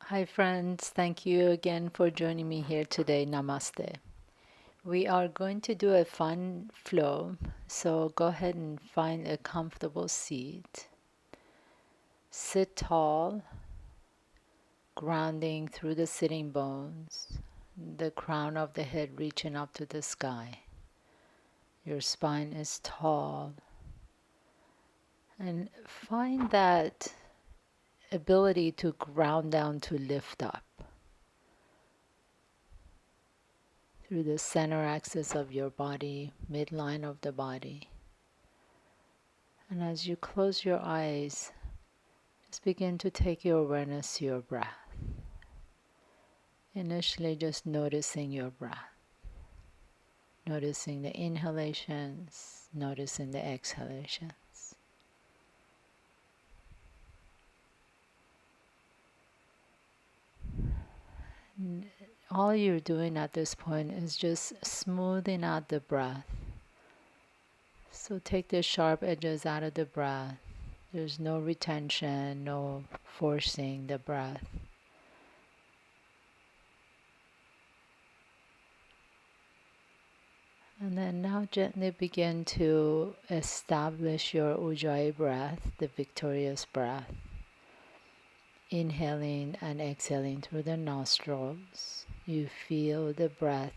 Hi friends, thank you again for joining me here today. Namaste. We are going to do a fun flow, so go ahead and find a comfortable seat. Sit tall, grounding through the sitting bones, the crown of the head reaching up to the sky. Your spine is tall, and find that ability to ground down to lift up through the center axis of your body, midline of the body. And as you close your eyes, just begin to take your awareness to your breath. Initially, just noticing your breath, noticing the inhalations, noticing the exhalations. All you're doing at this point is just smoothing out the breath. So take the sharp edges out of the breath. There's no retention, no forcing the breath. And then now gently begin to establish your Ujjayi breath, the victorious breath. Inhaling and exhaling through the nostrils. You feel the breath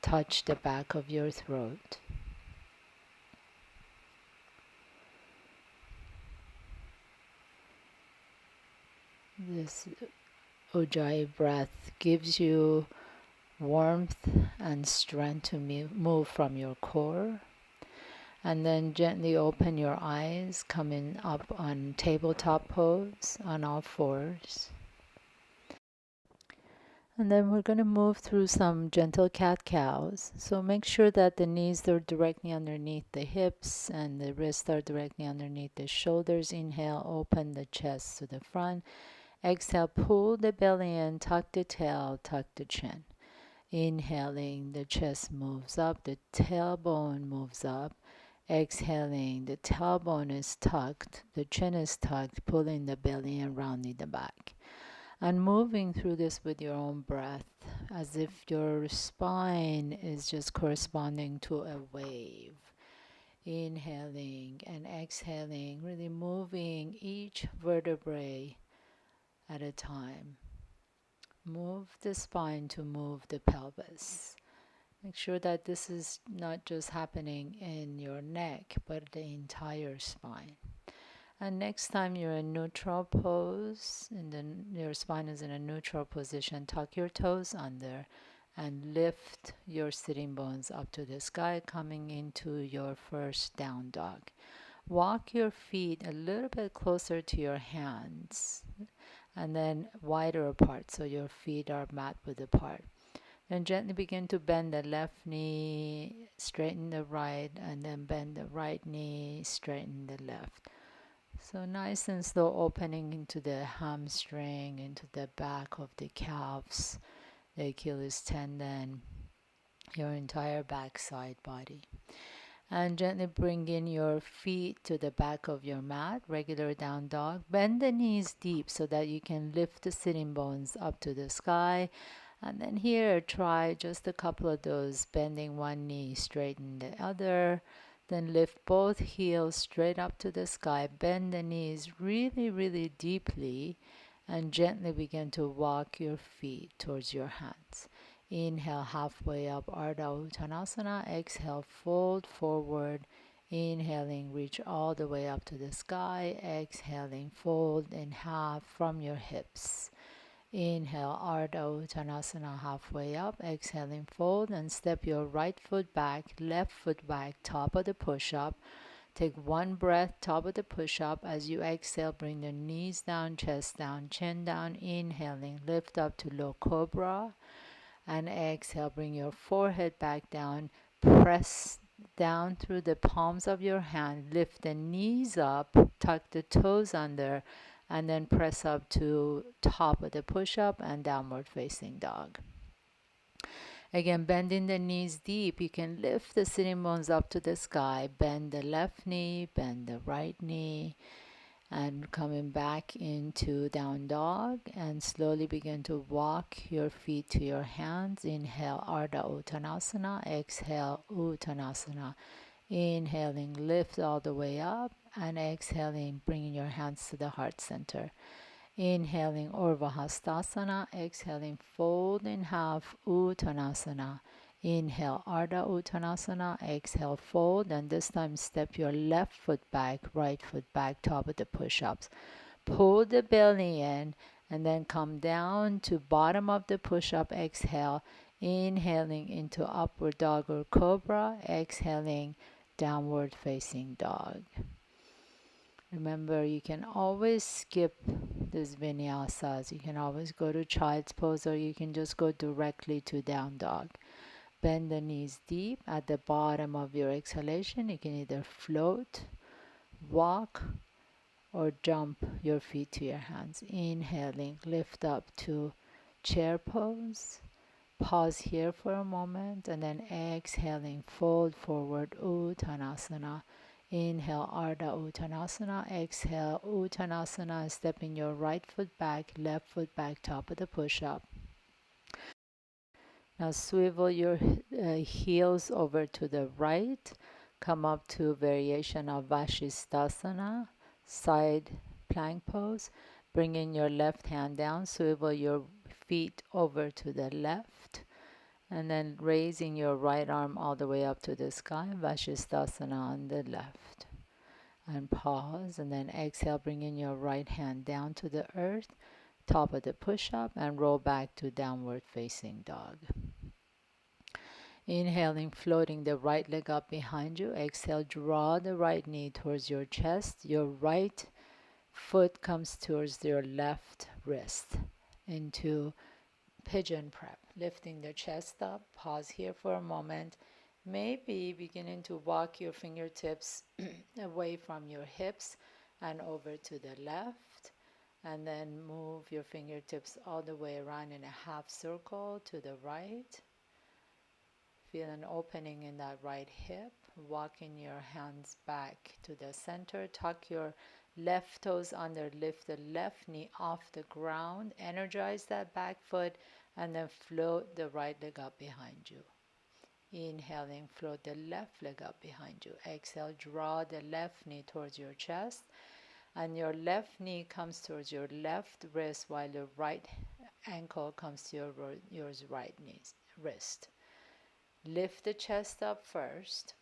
touch the back of your throat. This Ujjayi breath gives you warmth and strength to move from your core. And then gently open your eyes, coming up on tabletop pose on all fours. And then we're going to move through some gentle cat-cows. So make sure that the knees are directly underneath the hips and the wrists are directly underneath the shoulders. Inhale, open the chest to the front. Exhale, pull the belly in, tuck the tail, tuck the chin. Inhaling, the chest moves up, the tailbone moves up. Exhaling, the tailbone is tucked, the chin is tucked, pulling the belly and rounding the back. And moving through this with your own breath, as if your spine is just corresponding to a wave. Inhaling and exhaling, really moving each vertebrae at a time. Move the spine to move the pelvis. Make sure that this is not just happening in your neck, but the entire spine. And next time you're in neutral pose, your spine is in a neutral position, tuck your toes under and lift your sitting bones up to the sky, coming into your first down dog. Walk your feet a little bit closer to your hands and then wider apart so your feet are mat width apart. Then gently begin to bend the left knee, straighten the right, and then bend the right knee, straighten the left. So nice and slow opening into the hamstring, into the back of the calves, the Achilles tendon, your entire backside body. And gently bring in your feet to the back of your mat, regular down dog. Bend the knees deep so that you can lift the sitting bones up to the sky. And then here, try just a couple of those, bending one knee, straighten the other. Then lift both heels straight up to the sky. Bend the knees really, really deeply and gently begin to walk your feet towards your hands. Inhale, halfway up, Ardha Uttanasana. Exhale, fold forward. Inhaling, reach all the way up to the sky. Exhaling, fold in half from your hips. Inhale, Ardha Uttanasana, halfway up. Exhaling, fold and step your right foot back, left foot back, top of the push-up. Take one breath, top of the push-up. As you exhale, bring the knees down, chest down, chin down. Inhaling, lift up to low cobra. And exhale, bring your forehead back down. Press down through the palms of your hand. Lift the knees up, tuck the toes under, and then press up to top of the push-up and downward facing dog. Again, bending the knees deep. You can lift the sitting bones up to the sky. Bend the left knee, bend the right knee. And coming back into down dog, and slowly begin to walk your feet to your hands. Inhale, Ardha Uttanasana. Exhale, Uttanasana. Inhaling, lift all the way up, and exhaling, bringing your hands to the heart center. Inhaling, Urvahastasana. Exhaling, fold in half, Uttanasana. Inhale, Ardha Uttanasana. Exhale, fold, and this time step your left foot back, right foot back, top of the push-ups. Pull the belly in, and then come down to bottom of the push-up. Exhale, inhaling into upward dog or cobra. Exhaling, downward facing dog. Remember, you can always skip this vinyasas. You can always go to child's pose, or you can just go directly to down dog. Bend the knees deep. At the bottom of your exhalation, you can either float, walk, or jump your feet to your hands. Inhaling, lift up to chair pose. Pause here for a moment, and then exhaling, fold forward, Uttanasana. Inhale, Ardha Uttanasana. Exhale, Uttanasana. Stepping your right foot back, left foot back, top of the push-up. Now swivel your heels over to the right. Come up to variation of Vashisthasana, side plank pose. Bringing your left hand down, swivel your feet over to the left. And then raising your right arm all the way up to the sky, Vashisthasana on the left. And pause, and then exhale, bringing your right hand down to the earth, top of the push-up, and roll back to downward facing dog. Inhaling, floating the right leg up behind you. Exhale, draw the right knee towards your chest. Your right foot comes towards your left wrist into pigeon prep. Lifting the chest up. Pause here for a moment. Maybe beginning to walk your fingertips away from your hips and over to the left. And then move your fingertips all the way around in a half circle to the right. Feel an opening in that right hip. Walking your hands back to the center. Tuck your left toes under. Lift the left knee off the ground. Energize that back foot, and then float the right leg up behind you. Inhaling, float the left leg up behind you. Exhale, draw the left knee towards your chest, and your left knee comes towards your left wrist while your right ankle comes to your right wrist. Lift the chest up first,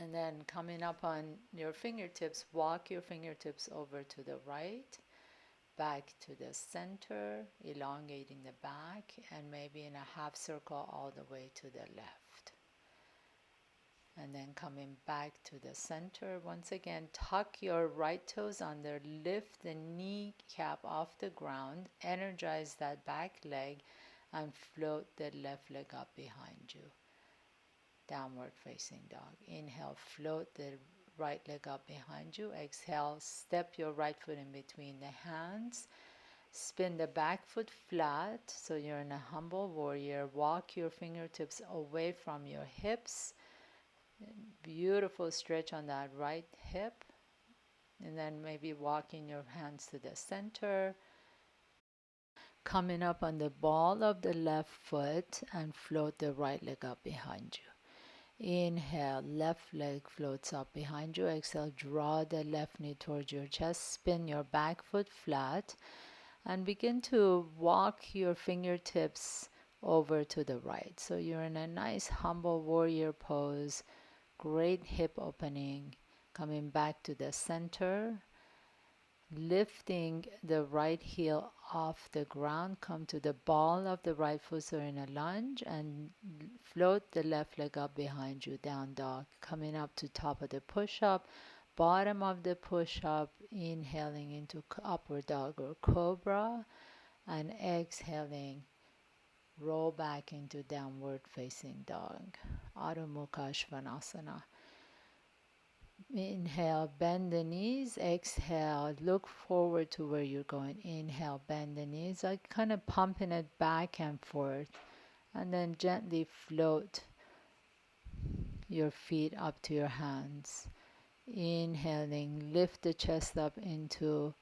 and then coming up on your fingertips, walk your fingertips over to the right, back to the center, elongating the back, and maybe in a half circle all the way to the left. And then coming back to the center. Once again, tuck your right toes under, lift the kneecap off the ground, energize that back leg, and float the left leg up behind you. Downward facing dog. Inhale, float the right leg up behind you. Exhale, step your right foot in between the hands. Spin the back foot flat so you're in a humble warrior. Walk your fingertips away from your hips. Beautiful stretch on that right hip. And then maybe walking your hands to the center. Coming up on the ball of the left foot and float the right leg up behind you. Inhale, left leg floats up behind you. Exhale, draw the left knee towards your chest. Spin your back foot flat and begin to walk your fingertips over to the right. So you're in a nice humble warrior pose. Great hip opening. Coming back to the center. Lifting the right heel off the ground, come to the ball of the right foot, so in a lunge, and float the left leg up behind you, down dog. Coming up to top of the push-up, bottom of the push-up, inhaling into upward dog or cobra, and exhaling, roll back into downward facing dog, Adho Mukha Svanasana. Inhale, bend the knees. Exhale, look forward to where you're going. Inhale, bend the knees, like kind of pumping it back and forth. And then gently float your feet up to your hands. Inhaling, lift the chest up into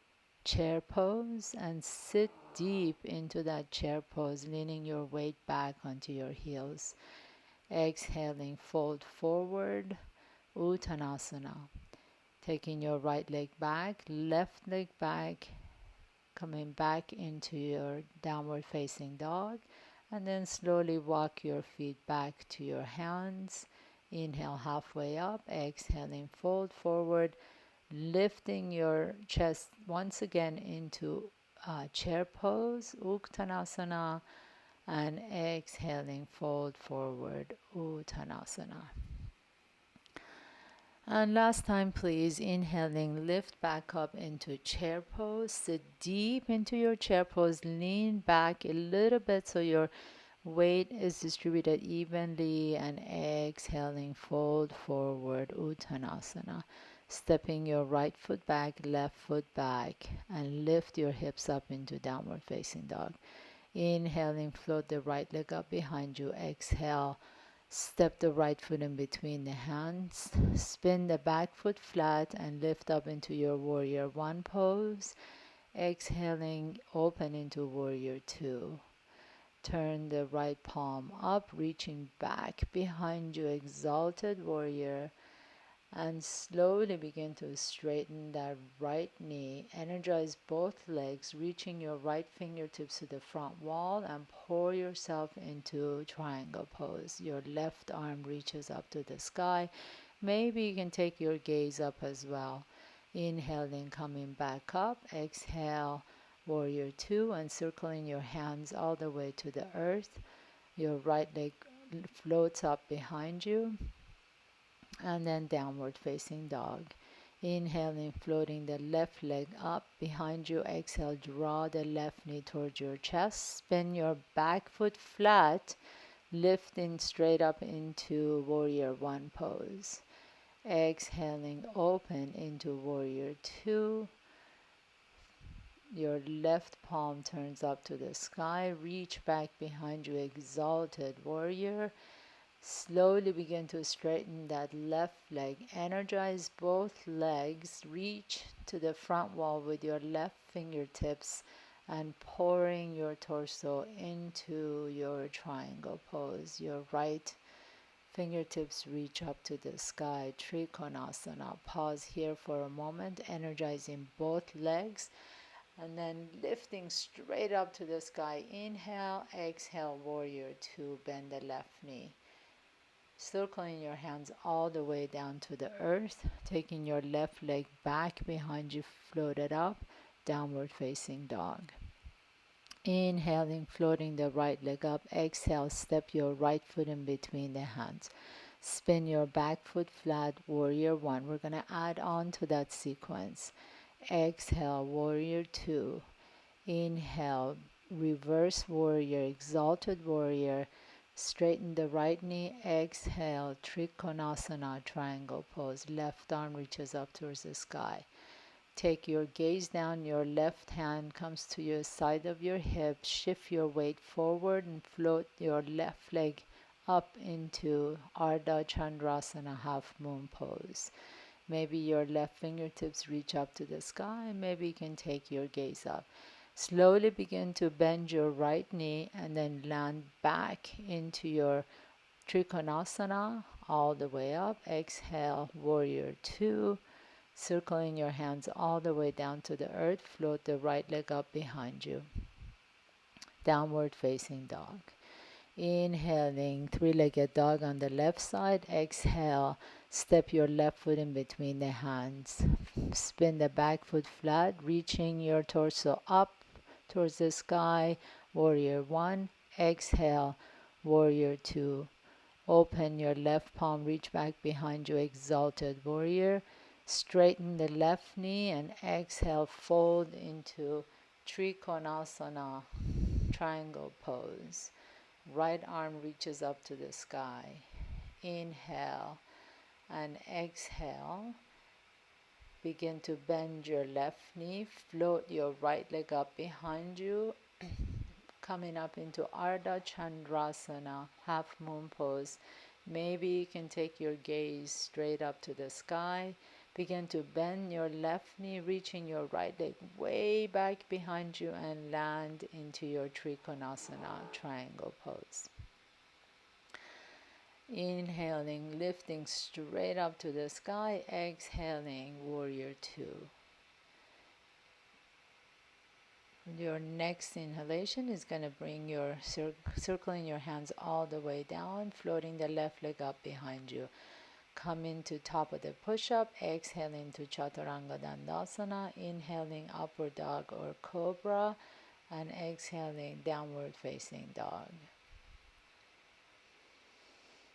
chair pose and sit deep into that chair pose, leaning your weight back onto your heels. Exhaling, fold forward, Uttanasana. Taking your right leg back, left leg back, coming back into your downward facing dog, and then slowly walk your feet back to your hands. Inhale halfway up, exhaling, fold forward, lifting your chest once again into chair pose, Uttanasana, and exhaling, fold forward, Uttanasana. And last time, please, inhaling, lift back up into chair pose, sit deep into your chair pose, lean back a little bit so your weight is distributed evenly, and exhaling, fold forward, Uttanasana. Stepping your right foot back, left foot back, and lift your hips up into downward facing dog. Inhaling, float the right leg up behind you. Exhale, step the right foot in between the hands. Spin the back foot flat and lift up into your warrior one pose. Exhaling, open into warrior two. Turn the right palm up, reaching back behind you, exalted warrior, and slowly begin to straighten that right knee. Energize both legs, reaching your right fingertips to the front wall, and pour yourself into triangle pose. Your left arm reaches up to the sky. Maybe you can take your gaze up as well. Inhaling, coming back up. Exhale, warrior two, and circling your hands all the way to the earth. Your right leg floats up behind you, and then downward facing dog. Inhaling, floating the left leg up behind you. Exhale, draw the left knee towards your chest. Spin your back foot flat, lifting straight up into warrior one pose. Exhaling, open into warrior two. Your left palm turns up to the sky. Reach back behind you, exalted warrior. Slowly begin to straighten that left leg. Energize both legs. Reach to the front wall with your left fingertips and pouring your torso into your triangle pose. Your right fingertips reach up to the sky. Trikonasana. Pause here for a moment, energizing both legs, and then lifting straight up to the sky. Inhale, exhale, warrior two. Bend the left knee. Circling your hands all the way down to the earth, taking your left leg back behind you, floated up, downward facing dog. Inhaling, floating the right leg up. Exhale, step your right foot in between the hands. Spin your back foot flat, warrior one. We're going to add on to that sequence. Exhale, warrior two. Inhale, reverse warrior, exalted warrior. Straighten the right knee. Exhale, Trikonasana, triangle pose. Left arm reaches up towards the sky. Take your gaze down. Your left hand comes to your side of your hip. Shift your weight forward and float your left leg up into Ardha Chandrasana, half moon pose. Maybe your left fingertips reach up to the sky. Maybe you can take your gaze up. Slowly begin to bend your right knee and then land back into your Trikonasana all the way up. Exhale, warrior two. Circling your hands all the way down to the earth. Float the right leg up behind you. Downward facing dog. Inhaling, three-legged dog on the left side. Exhale, step your left foot in between the hands. Spin the back foot flat, reaching your torso up towards the sky. Warrior one. Exhale, warrior two. Open your left palm, reach back behind you, exalted warrior. Straighten the left knee and exhale, fold into Trikonasana, triangle pose. Right arm reaches up to the sky. Inhale and exhale. Begin to bend your left knee. Float your right leg up behind you. Coming up into Ardha Chandrasana, half moon pose. Maybe you can take your gaze straight up to the sky. Begin to bend your left knee, reaching your right leg way back behind you and land into your Trikonasana triangle pose. Inhaling, lifting straight up to the sky. Exhaling, warrior two. Your next inhalation is going to bring your circling your hands all the way down, floating the left leg up behind you. Come into top of the push-up, exhaling to Chaturanga Dandasana, inhaling upward dog or cobra, and exhaling downward facing dog.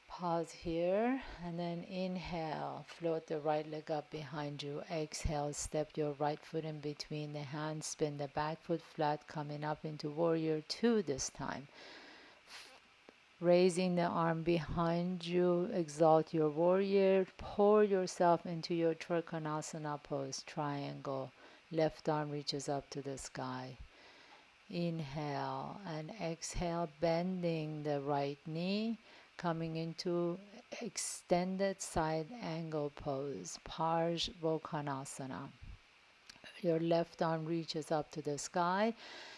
Pause here, and then inhale, float the right leg up behind you. Exhale, step your right foot in between the hands, spin the back foot flat, coming up into warrior two this time. Raising the arm behind you, exalt your warrior, pour yourself into your Trikonasana pose, triangle. Left arm reaches up to the sky. Inhale and exhale, bending the right knee, coming into extended side angle pose, Parsvottanasana. Your left arm reaches up to the sky,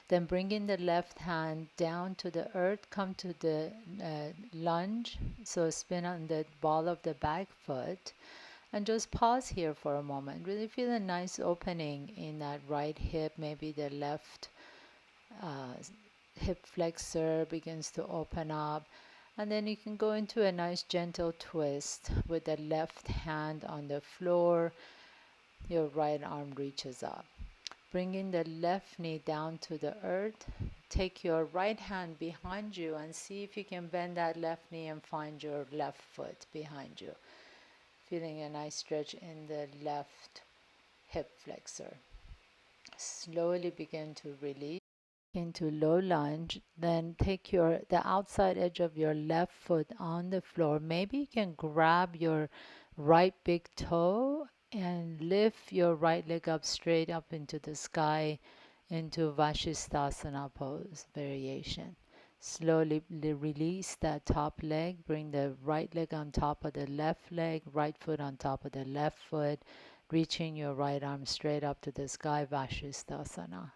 then bringing the left hand down to the earth, come to the lunge, so spin on the ball of the back foot, and just pause here for a moment. Really feel a nice opening in that right hip, maybe the left hip flexor begins to open up, and then you can go into a nice gentle twist with the left hand on the floor. Your right arm reaches up. Bringing the left knee down to the earth. Take your right hand behind you and see if you can bend that left knee and find your left foot behind you. Feeling a nice stretch in the left hip flexor. Slowly begin to release into low lunge. Then take the outside edge of your left foot on the floor. Maybe you can grab your right big toe and lift your right leg up straight up into the sky into Vashisthasana pose variation. Slowly release that top leg. Bring the right leg on top of the left leg, right foot on top of the left foot, reaching your right arm straight up to the sky, Vashisthasana.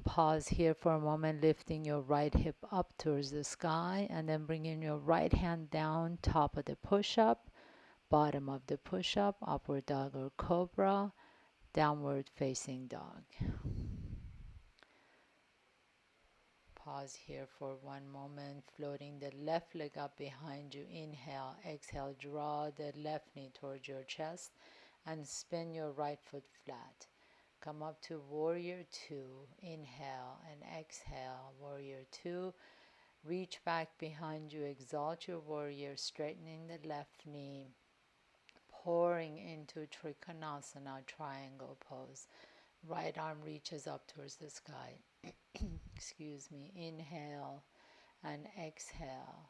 Pause here for a moment, lifting your right hip up towards the sky, and then bringing your right hand down, top of the push-up, bottom of the push-up, upward dog or cobra, downward facing dog. Pause here for one moment, floating the left leg up behind you. Inhale, exhale, draw the left knee towards your chest and spin your right foot flat. Come up to warrior two. Inhale and exhale, warrior two. Reach back behind you, exalt your warrior, straightening the left knee. Pouring into Trikonasana triangle pose. Right arm reaches up towards the sky. Excuse me. Inhale and exhale.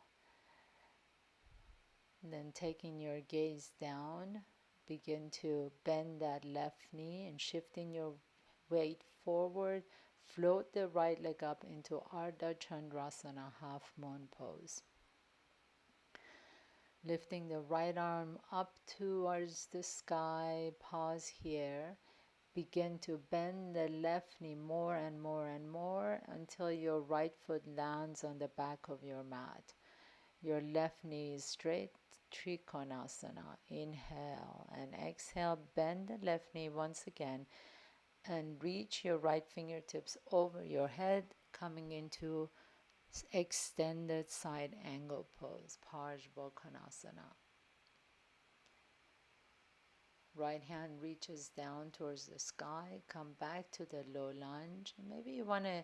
And then taking your gaze down, begin to bend that left knee and shifting your weight forward. Float the right leg up into Ardha Chandrasana, half moon pose. Lifting the right arm up towards the sky. Pause here. Begin to bend the left knee more and more and more until your right foot lands on the back of your mat. Your left knee is straight, Trikonasana. Inhale and exhale. Bend the left knee once again and reach your right fingertips over your head, coming into extended side angle pose, Parsvottanasana. Right hand reaches down towards the sky. Come back to the low lunge. Maybe you want to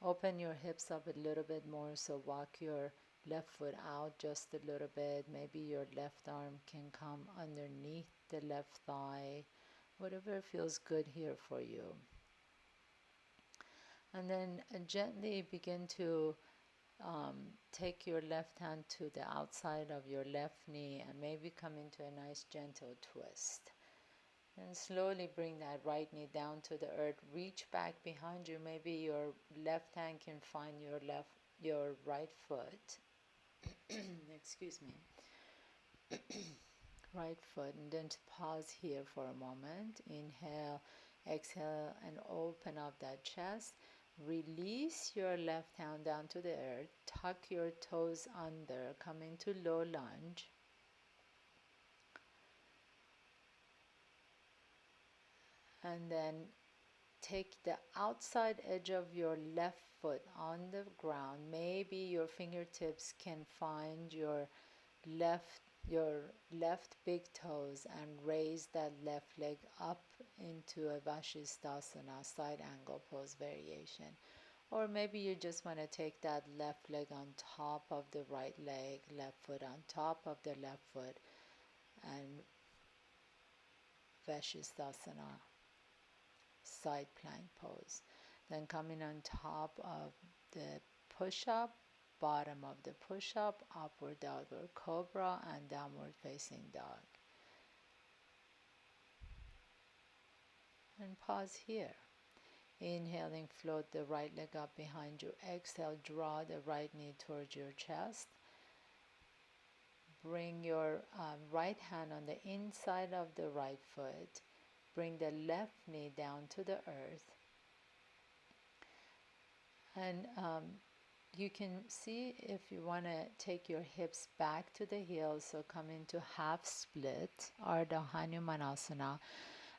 open your hips up a little bit more, so walk your left foot out just a little bit. Maybe your left arm can come underneath the left thigh. Whatever feels good here for you. And then gently begin to take your left hand to the outside of your left knee and maybe come into a nice gentle twist. And slowly bring that right knee down to the earth. Reach back behind you. Maybe your left hand can find your right foot. Excuse me. right foot, and then pause here for a moment. Inhale, exhale, and open up that chest. Release your left hand down to the earth. Tuck your toes under, come into low lunge. And then take the outside edge of your left foot on the ground. Maybe your fingertips can find left your left big toes and raise that left leg up into a Vashisthasana, side angle pose variation. Or maybe you just want to take that left leg on top of the right leg, left foot on top of the left foot, and Vashisthasana, side plank pose. Then coming on top of the push-up, bottom of the push-up, upward downward cobra, and downward facing dog. And pause here. Inhaling, float the right leg up behind you. Exhale, draw the right knee towards your chest. Bring your right hand on the inside of the right foot. Bring the left knee down to the earth. And you can see if you want to take your hips back to the heels, so come into half split, Ardha Hanumanasana,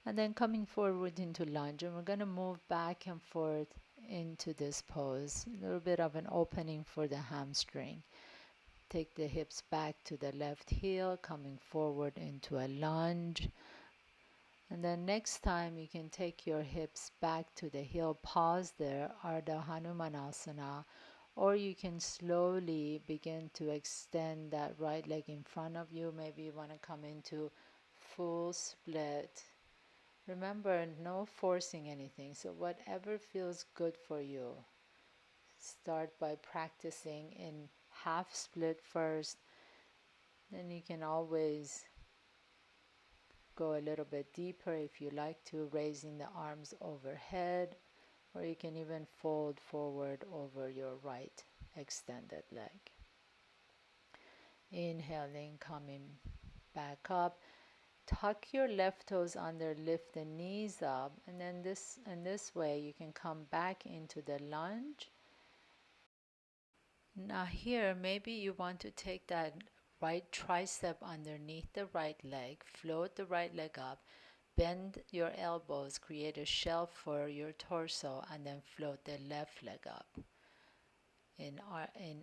and then coming forward into lunge. And we're going to move back and forth into this pose, a little bit of an opening for the hamstring. Take the hips back to the left heel, coming forward into a lunge. And then next time you can take your hips back to the heel, pause there, Ardha Hanumanasana, or you can slowly begin to extend that right leg in front of you. Maybe you want to come into full split. Remember, no forcing anything, so whatever feels good for you. Start by practicing in half split first, then you can always go a little bit deeper if you like to, raising the arms overhead, or you can even fold forward over your right extended leg. Inhaling, coming back up. Tuck your left toes under, lift the knees up, and then this way you can come back into the lunge. Now here, maybe you want to take that right tricep underneath the right leg, float the right leg up, bend your elbows, create a shelf for your torso, and then float the left leg up in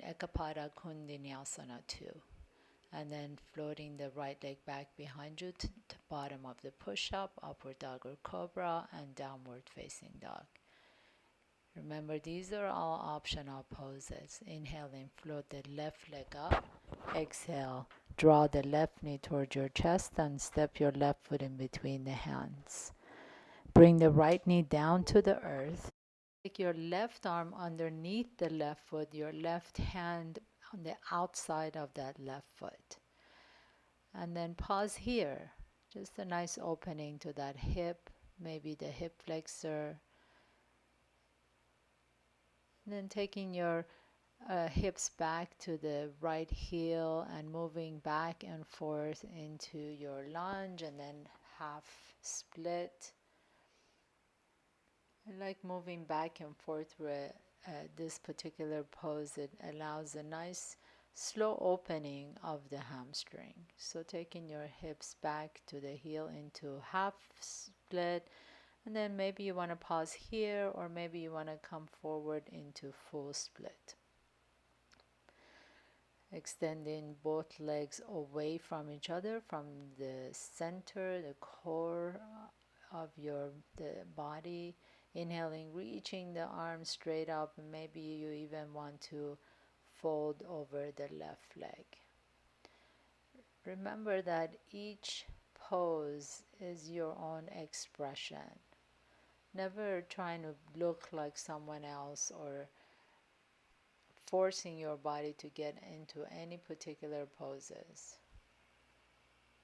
Ekapada koundinyasana 2. And then floating the right leg back behind you to the bottom of the push-up, upward downward cobra, and downward facing dog. Remember, these are all optional poses. Inhaling, float the left leg up. Exhale, draw the left knee towards your chest and step your left foot in between the hands. Bring the right knee down to the earth. Take your left arm underneath the left foot, your left hand on the outside of that left foot. And then pause here. Just a nice opening to that hip, maybe the hip flexor. And then taking your hips back to the right heel and moving back and forth into your lunge, and then half split. I like moving back and forth through this particular pose. It allows a nice slow opening of the hamstring. So taking your hips back to the heel into half split, and then maybe you want to pause here, or maybe you want to come forward into full split. Extending both legs away from each other, from the center, the core of the body. Inhaling, reaching the arms straight up, and maybe you even want to fold over the left leg. Remember that each pose is your own expression. Never trying to look like someone else or forcing your body to get into any particular poses.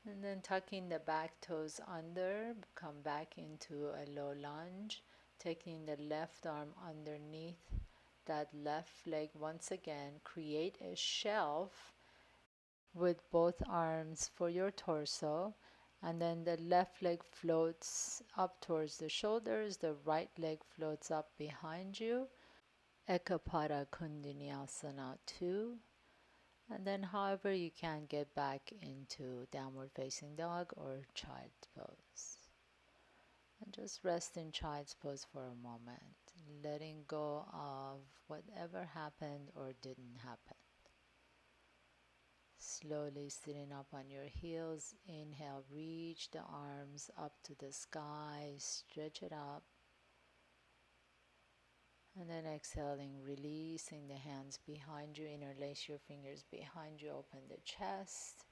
And then tucking the back toes under, come back into a low lunge, taking the left arm underneath that left leg once again, create a shelf with both arms for your torso, and then the left leg floats up towards the shoulders, the right leg floats up behind you. Ekapada koundinyasana 2. And then however you can get back into downward facing dog or child's pose. And just rest in child's pose for a moment, letting go of whatever happened or didn't happen. Slowly sitting up on your heels. Inhale, reach the arms up to the sky, stretch it up. And then exhaling, releasing the hands behind you, interlace your fingers behind you, open the chest.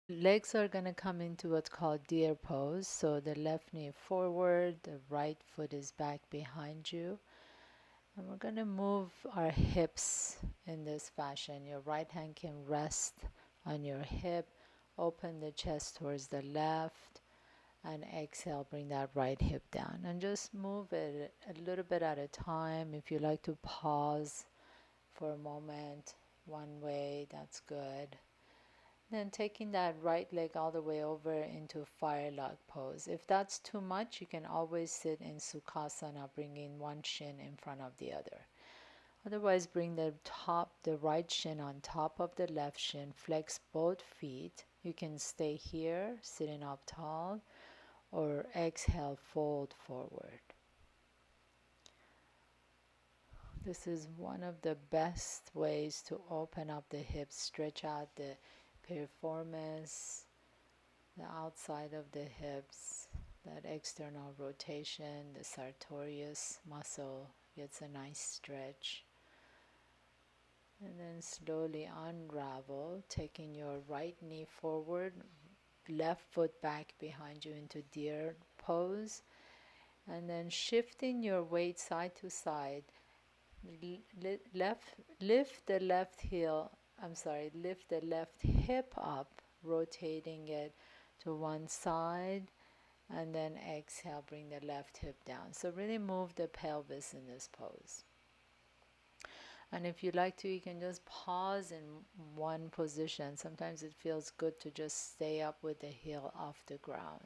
Legs are going to come into what's called deer pose. So the left knee forward, the right foot is back behind you. And we're going to move our hips in this fashion. Your right hand can rest on your hip. Open the chest towards the left. And exhale, bring that right hip down. And just move it a little bit at a time. If you like to pause for a moment one way, that's good. Then taking that right leg all the way over into fire log pose. If that's too much, you can always sit in Sukhasana, bringing one shin in front of the other. Otherwise, bring the right shin on top of the left shin, flex both feet. You can stay here, sitting up tall, or exhale, fold forward. This is one of the best ways to open up the hips, stretch out the piriformis, the outside of the hips, that external rotation, the sartorius muscle gets a nice stretch. And then slowly unravel, taking your right knee forward, left foot back behind you into deer pose, and then shifting your weight side to side. Lift the left hip up, rotating it to one side, and then exhale, bring the left hip down. So really move the pelvis in this pose. And if you like to, you can just pause in one position. Sometimes it feels good to just stay up with the heel off the ground.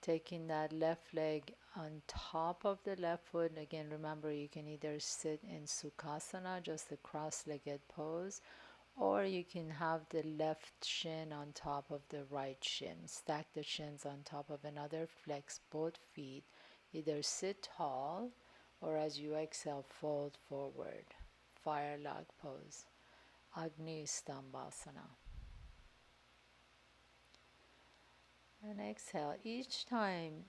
Taking that left leg on top of the left foot. Again, remember you can either sit in Sukhasana, just the cross-legged pose, or you can have the left shin on top of the right shin. Stack the shins on top of another, flex both feet. Either sit tall, or as you exhale, fold forward. Fire log pose. Agni Stambhasana. And exhale. Each time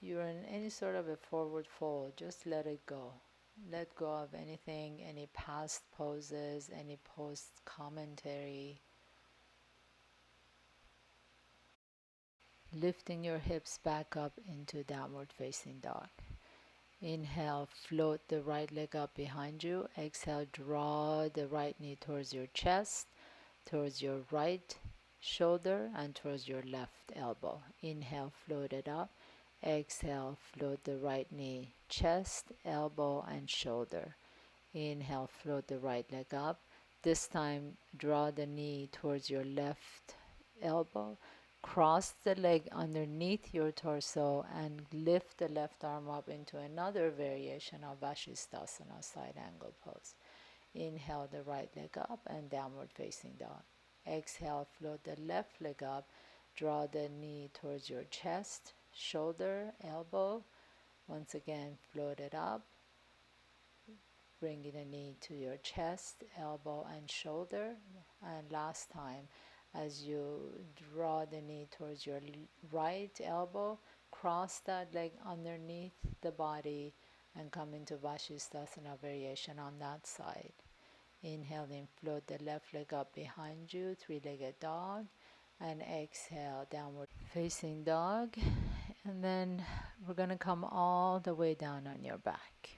you're in any sort of a forward fold, just let it go. Let go of anything, any past poses, any post commentary. Lifting your hips back up into downward facing dog. Inhale, float the right leg up behind you. Exhale, draw the right knee towards your chest, towards your right shoulder, and towards your left elbow. Inhale, float it up. Exhale, float the right knee, chest, elbow, and shoulder. Inhale, float the right leg up. This time, draw the knee towards your left elbow. Cross the leg underneath your torso and lift the left arm up into another variation of Vashisthasana, side angle pose. Inhale the right leg up and downward facing dog. Exhale, float the left leg up. Draw the knee towards your chest, shoulder, elbow. Once again, float it up. Bringing the knee to your chest, elbow, and shoulder. And last time, as you draw the knee towards your right elbow, cross that leg underneath the body and come into Vashisthasana variation on that side. Inhaling, float the left leg up behind you, three-legged dog, and exhale, downward facing dog. And then we're going to come all the way down on your back.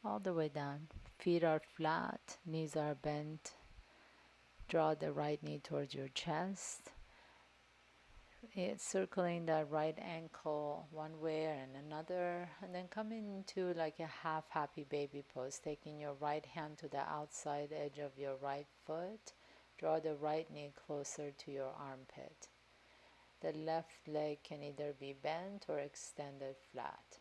All the way down. Feet are flat, knees are bent. Draw the right knee towards your chest. It's circling that right ankle one way and another, and then come into like a half happy baby pose, taking your right hand to the outside edge of your right foot. Draw the right knee closer to your armpit. The left leg can either be bent or extended flat.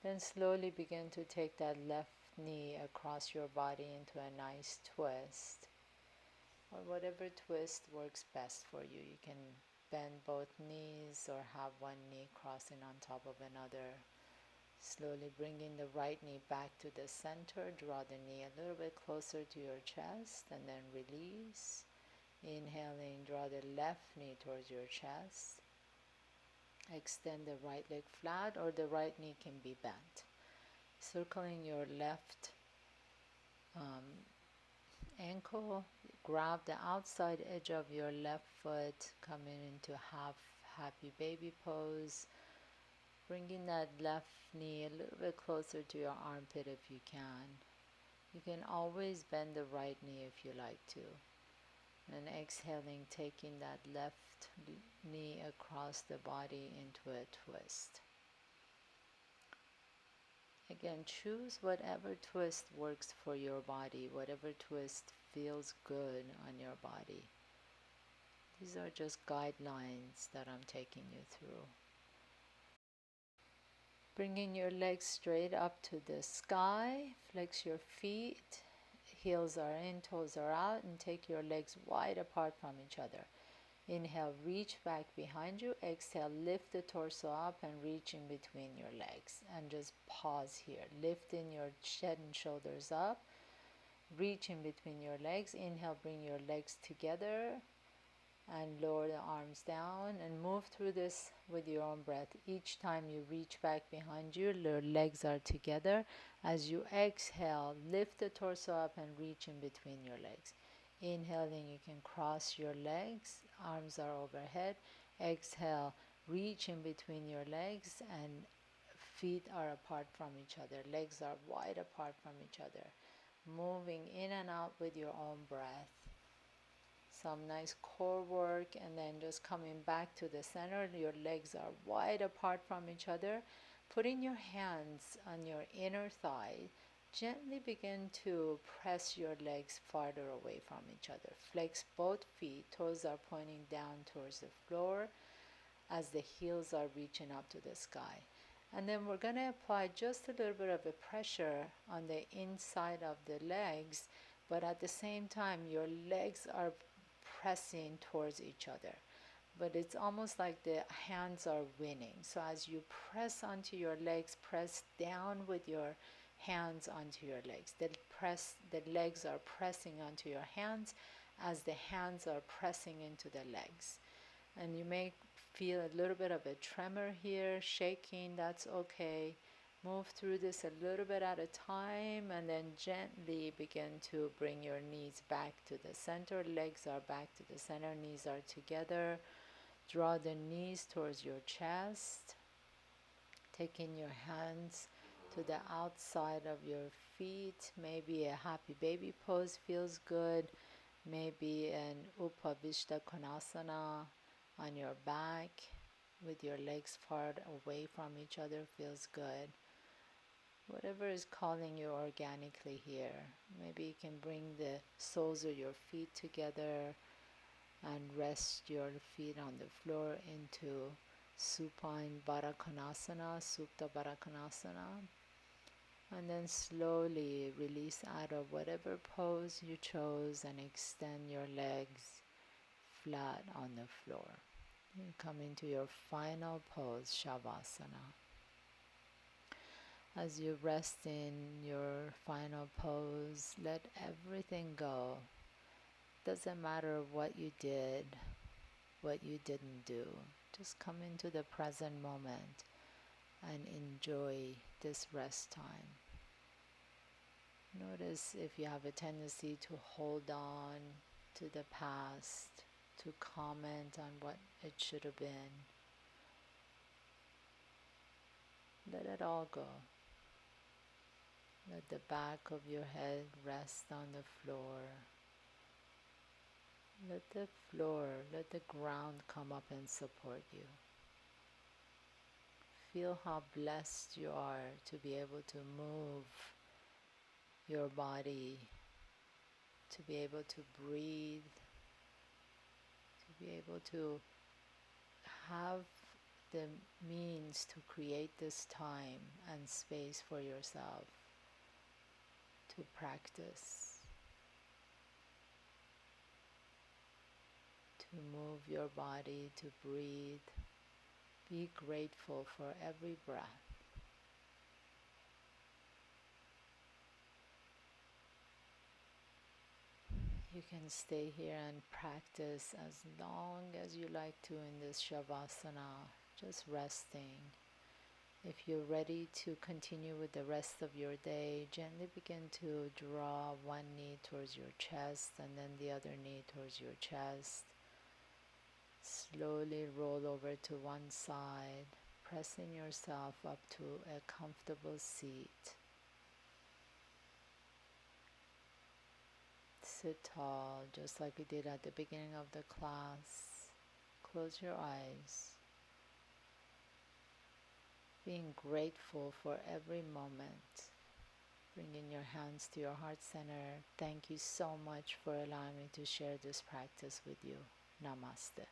Then slowly begin to take that left knee across your body into a nice twist, or whatever twist works best for you. You can bend both knees or have one knee crossing on top of another. Slowly bringing the right knee back to the center. Draw the knee a little bit closer to your chest and then release. Inhaling, draw the left knee towards your chest. Extend the right leg flat, or the right knee can be bent. Circling your left ankle, grab the outside edge of your left foot, coming into half happy baby pose, bringing that left knee a little bit closer to your armpit if you can. You can always bend the right knee if you like to. And exhaling, taking that left knee across the body into a twist. Again, choose whatever twist works for your body, whatever twist feels good on your body. These are just guidelines that I'm taking you through. Bringing your legs straight up to the sky, flex your feet, heels are in, toes are out, and take your legs wide apart from each other. Inhale, reach back behind you. Exhale, lift the torso up and reach in between your legs. And just pause here. Lifting your head and shoulders up. Reach in between your legs. Inhale, bring your legs together and lower the arms down, and move through this with your own breath. Each time you reach back behind you, your legs are together. As you exhale, lift the torso up and reach in between your legs. Inhaling, you can cross your legs, arms are overhead. Exhale, reach in between your legs, and feet are apart from each other. Legs are wide apart from each other. Moving in and out with your own breath. Some nice core work, and then just coming back to the center. Your legs are wide apart from each other. Putting your hands on your inner thigh, gently begin to press your legs farther away from each other. Flex both feet, toes are pointing down towards the floor as the heels are reaching up to the sky. And then we're going to apply just a little bit of a pressure on the inside of the legs, but at the same time your legs are pressing towards each other. But it's almost like the hands are winning. So as you press onto your legs, press down with your hands onto your legs. The legs are pressing onto your hands as the hands are pressing into the legs. And you may feel a little bit of a tremor here, shaking, that's okay. Move through this a little bit at a time, and then gently begin to bring your knees back to the center. Legs are back to the center, knees are together. Draw the knees towards your chest, taking your hands to the outside of your feet. Maybe a happy baby pose feels good. Maybe an Upavishta Konasana on your back with your legs far away from each other feels good. Whatever is calling you organically here. Maybe you can bring the soles of your feet together and rest your feet on the floor into supine Baddha Konasana, Supta Baddha Konasana. And then slowly release out of whatever pose you chose and extend your legs flat on the floor. You come into your final pose, Shavasana. As you rest in your final pose, let everything go. Doesn't matter what you did, what you didn't do. Just come into the present moment and enjoy this rest time. Notice if you have a tendency to hold on to the past, to comment on what it should have been. Let it all go. Let the back of your head rest on the floor. Let the floor, let the ground come up and support you. Feel how blessed you are to be able to move your body, to be able to breathe, to be able to have the means to create this time and space for yourself to practice, to move your body, to breathe. Be grateful for every breath. You can stay here and practice as long as you like to in this Shavasana, just resting. If you're ready to continue with the rest of your day, gently begin to draw one knee towards your chest and then the other knee towards your chest. Slowly roll over to one side, pressing yourself up to a comfortable seat. Sit tall, just like we did at the beginning of the class. Close your eyes, being grateful for every moment. Bringing your hands to your heart center. Thank you so much for allowing me to share this practice with you. Namaste.